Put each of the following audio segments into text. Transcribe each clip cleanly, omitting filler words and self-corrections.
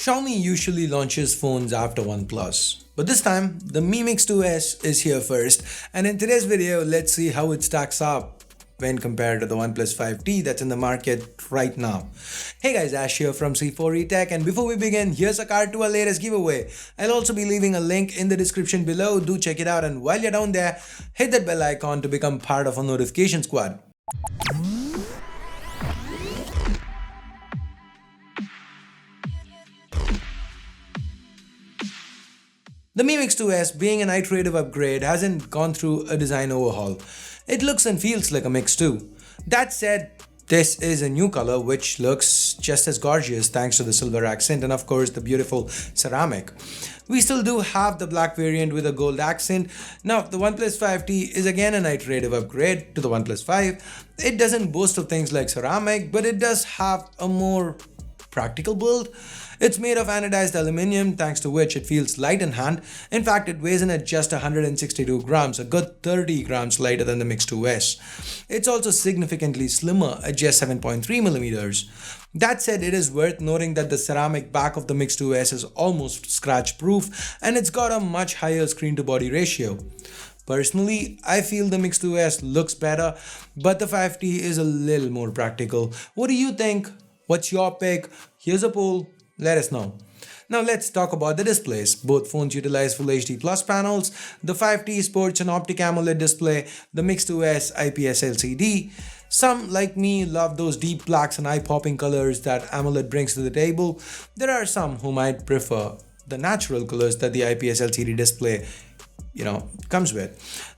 Xiaomi usually launches phones after OnePlus, but this time the Mi Mix 2S is here first, and in today's video let's see how it stacks up when compared to the OnePlus 5T that's in the market right now. Hey guys, Ash here from C4E Tech, and before we begin, here's a card to our latest giveaway. I'll also be leaving a link in the description below, do check it out, and while you're down there, hit that bell icon to become part of our notification squad. The Mi Mix 2S, being an iterative upgrade, hasn't gone through a design overhaul. It looks and feels like a Mix 2. That said, this is a new color which looks just as gorgeous thanks to the silver accent and of course the beautiful ceramic. We still do have the black variant with a gold accent. Now the OnePlus 5T is again an iterative upgrade to the OnePlus 5. It doesn't boast of things like ceramic, but it does have a more practical build. It's made of anodized aluminium, thanks to which it feels light in hand. In fact, it weighs in at just 162 grams, a good 30 grams lighter than the Mix 2S. It's also significantly slimmer at just 7.3 millimeters. That said, it is worth noting that the ceramic back of the Mix 2S is almost scratch proof and it's got a much higher screen to body ratio. Personally, I feel the Mix 2S looks better, but the 5T is a little more practical. What do you think? What's your pick? Here's a poll. Let us know. Now let's talk about the displays. Both phones utilize Full HD Plus panels. The 5T sports an Optic AMOLED display, the Mix 2S IPS LCD. Some, like me, love those deep blacks and eye-popping colors that AMOLED brings to the table. There are some who might prefer the natural colors that the IPS LCD display comes with.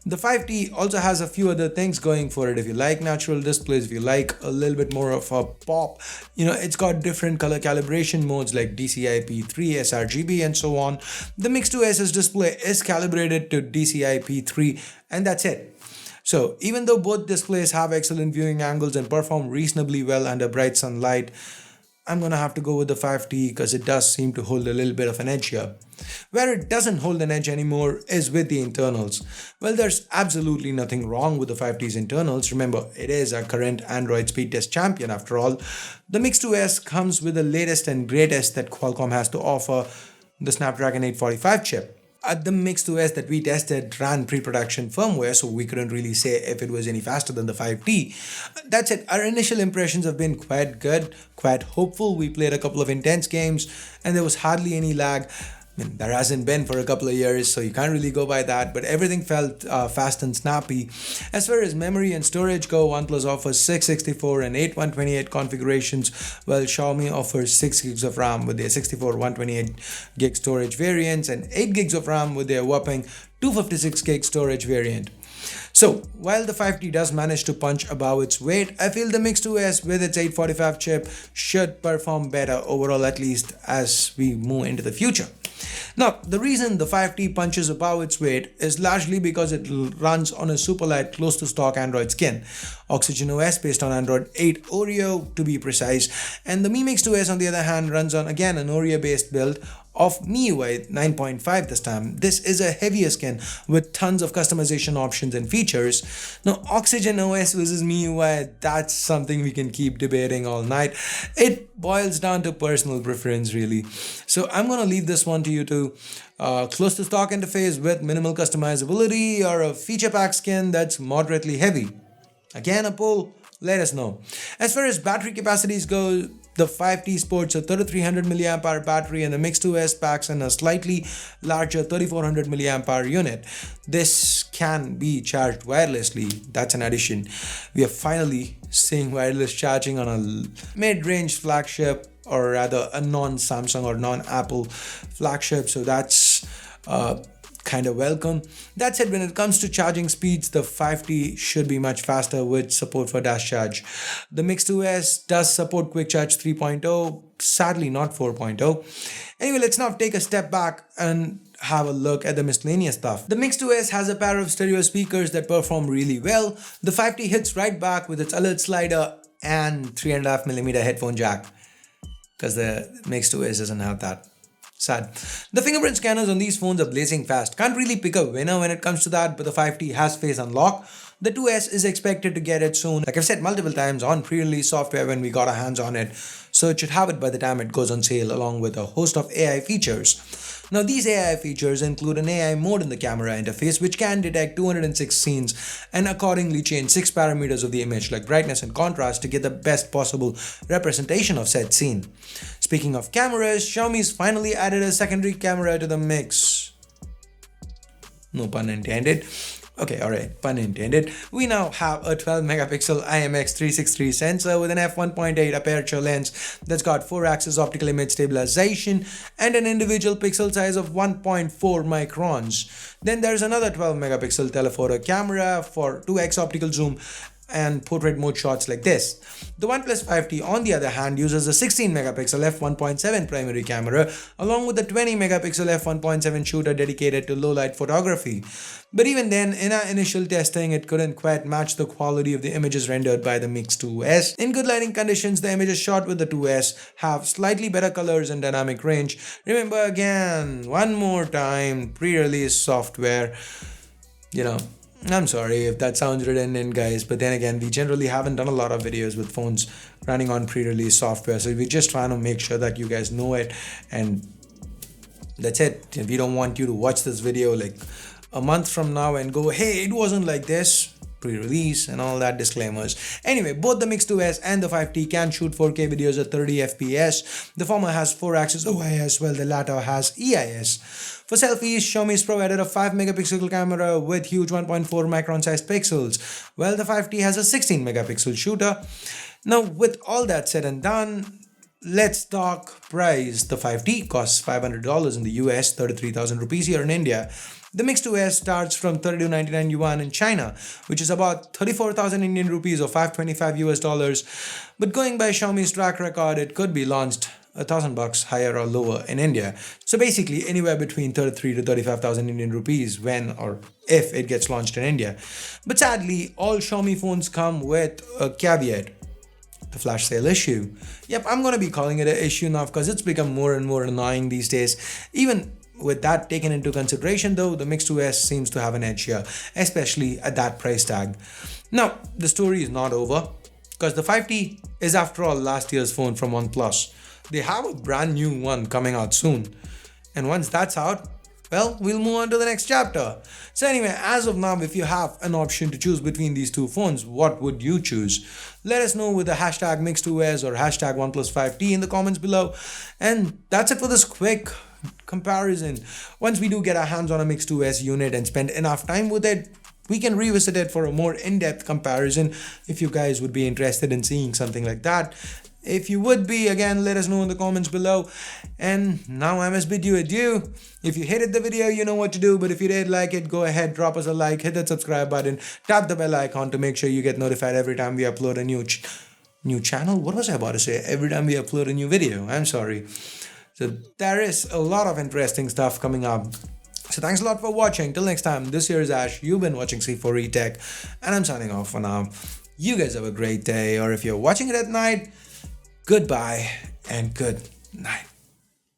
The 5T also has a few other things going for it. If you like natural displays, if you like a little bit more of a pop, it's got different color calibration modes like DCI-P3, sRGB and so on. The Mix 2S's display is calibrated to DCI-P3 and that's it. So even though both displays have excellent viewing angles and perform reasonably well under bright sunlight, I'm gonna have to go with the 5T because it does seem to hold a little bit of an edge here. Where it doesn't hold an edge anymore is with the internals. Well, there's absolutely nothing wrong with the 5T's internals. Remember, it is our current Android speed test champion after all. The Mix 2S comes with the latest and greatest that Qualcomm has to offer, the Snapdragon 845 chip. The Mix 2S that we tested ran pre-production firmware, so we couldn't really say if it was any faster than the 5T. That's it. Our initial impressions have been quite good, quite hopeful. We played a couple of intense games and there was hardly any lag. There hasn't been for a couple of years, so you can't really go by that, but everything felt fast and snappy. As far as memory and storage go, OnePlus offers 664 and 8128 configurations, while Xiaomi offers 6 gigs of RAM with their 64 128 gig storage variants and 8 gigs of RAM with their whopping 256 gig storage variant. So, while the 5T does manage to punch above its weight, I feel the Mix 2S with its 845 chip should perform better overall, at least as we move into the future. Now, the reason the 5T punches above its weight is largely because it runs on a superlight close to stock Android skin, Oxygen OS based on Android 8 Oreo to be precise, and the Mi Mix 2S on the other hand runs on again an Oreo based build of MIUI 9.5 this time. This is a heavier skin with tons of customization options and features. Now, Oxygen OS versus MIUI, that's something we can keep debating all night. It boils down to personal preference really. So I'm gonna leave this one to you to close to stock interface with minimal customizability or a feature pack skin that's moderately heavy. Again, a poll, let us know. As far as battery capacities go, the 5T sports a 3300 mAh battery and the Mix 2S packs in a slightly larger 3400 mAh unit. This can be charged wirelessly. That's an addition. We are finally seeing wireless charging on a mid-range flagship, or rather a non-Samsung or non-Apple flagship. So that's kind of welcome. That said, when it comes to charging speeds, the 5T should be much faster with support for dash charge. The Mix 2S does support Quick Charge 3.0, sadly not 4.0. Anyway, let's now take a step back and have a look at the miscellaneous stuff. The Mix 2S has a pair of stereo speakers that perform really well. The 5T hits right back with its alert slider and 3.5mm headphone jack, because the Mix 2S doesn't have that. Sad. The fingerprint scanners on these phones are blazing fast. Can't really pick a winner when it comes to that, but the 5T has face unlock. The 2S is expected to get it soon. Like I've said multiple times, on pre-release software when we got our hands on it, so it should have it by the time it goes on sale, along with a host of AI features. Now these AI features include an AI mode in the camera interface which can detect 206 scenes and accordingly change 6 parameters of the image like brightness and contrast to get the best possible representation of said scene. Speaking of cameras, Xiaomi's finally added a secondary camera to the mix. No pun intended. Okay, alright, pun intended. We now have a 12 megapixel IMX363 sensor with an f1.8 aperture lens that's got 4-axis optical image stabilization and an individual pixel size of 1.4 microns. Then there's another 12 megapixel telephoto camera for 2x optical zoom and portrait mode shots like this. The OnePlus 5T on the other hand uses a 16 megapixel f1.7 primary camera along with a 20 megapixel f1.7 shooter dedicated to low light photography. But even then, in our initial testing, it couldn't quite match the quality of the images rendered by the Mix 2S. In good lighting conditions, the images shot with the 2S have slightly better colors and dynamic range. Remember again, one more time, pre-release software, I'm sorry if that sounds redundant, guys, but then again, we generally haven't done a lot of videos with phones running on pre-release software, so we're just trying to make sure that you guys know it, and that's it. We don't want you to watch this video like a month from now and go, hey, it wasn't like this, pre-release and all that disclaimers. Anyway, both the Mix 2S and the 5T can shoot 4K videos at 30 FPS. The former has 4-axis OIS while the latter has EIS. For selfies, Xiaomi's provided a 5 megapixel camera with huge 1.4 micron sized pixels, while the 5T has a 16 megapixel shooter. Now, with all that said and done, let's talk price. The 5T costs $500 in the US, 33,000 rupees here in India. The Mix 2S starts from 32.99 yuan in China, which is about 34,000 Indian rupees or $525 US. But going by Xiaomi's track record, it could be launched $1,000 higher or lower in India. So basically anywhere between 33 to 35,000 Indian rupees when or if it gets launched in India. But sadly, all Xiaomi phones come with a caveat. The flash sale issue. Yep, I'm going to be calling it an issue now because it's become more and more annoying these days. Even with that taken into consideration though, the Mix 2S seems to have an edge here, especially at that price tag. Now, the story is not over because the 5T is after all last year's phone from OnePlus. They have a brand new one coming out soon. And once that's out, well, we'll move on to the next chapter. So anyway, as of now, if you have an option to choose between these two phones, what would you choose? Let us know with the hashtag Mix2S or hashtag OnePlus 5T in the comments below. And that's it for this quick comparison. Once we do get our hands on a Mix 2S unit and spend enough time with it, we can revisit it for a more in-depth comparison if you guys would be interested in seeing something like that. If you would be, again, let us know in the comments below. And now I must bid you adieu. If you hated the video, you know what to do. But if you did like it, go ahead, drop us a like, hit that subscribe button, tap the bell icon to make sure you get notified every time we upload a new channel. What was I about to say? Every time we upload a new video. I'm sorry. So there is a lot of interesting stuff coming up. So thanks a lot for watching. Till next time, this here is Ash. You've been watching C4E Tech, and I'm signing off for now. You guys have a great day, or if you're watching it at night, goodbye and good night.